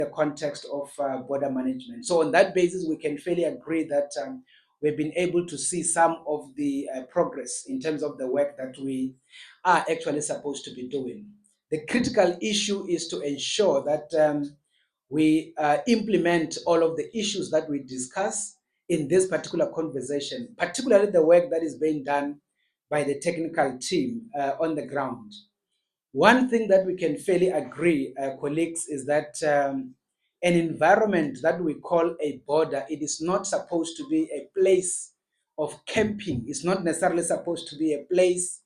the context of border management. So on that basis, we can fairly agree that we've been able to see some of the progress in terms of the work that we are actually supposed to be doing. The critical issue is to ensure that we implement all of the issues that we discuss in this particular conversation, particularly the work that is being done by the technical team on the ground. One thing that we can fairly agree, colleagues, is that an environment that we call a border, it is not supposed to be a place of camping. It's not necessarily supposed to be a place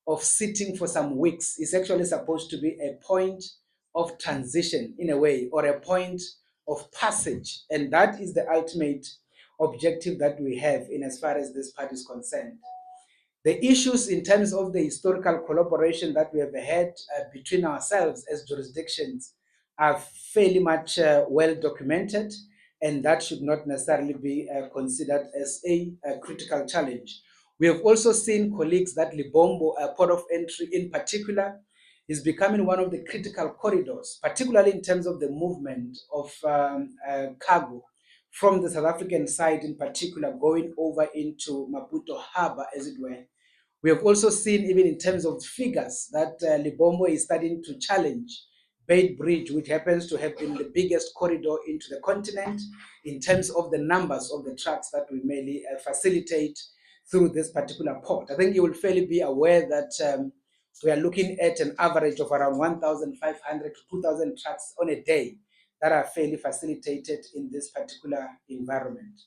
of sitting for some weeks. It's actually supposed to be a point of transition in a way, or a point of passage. And that is the ultimate objective that we have in as far as this part is concerned. The issues in terms of the historical collaboration that we have had between ourselves as jurisdictions are fairly much well documented, and that should not necessarily be considered as a critical challenge. We have also seen, colleagues, that Lebombo, port of entry in particular, is becoming one of the critical corridors, particularly in terms of the movement of cargo from the South African side in particular, going over into Maputo Harbor, as it were. We have also seen, even in terms of figures, that Lebombo is starting to challenge Beit Bridge, which happens to have been the biggest corridor into the continent in terms of the numbers of the trucks that we mainly facilitate through this particular port. I think you will fairly be aware that we are looking at an average of around 1,500 to 2,000 trucks on a day that are fairly facilitated in this particular environment.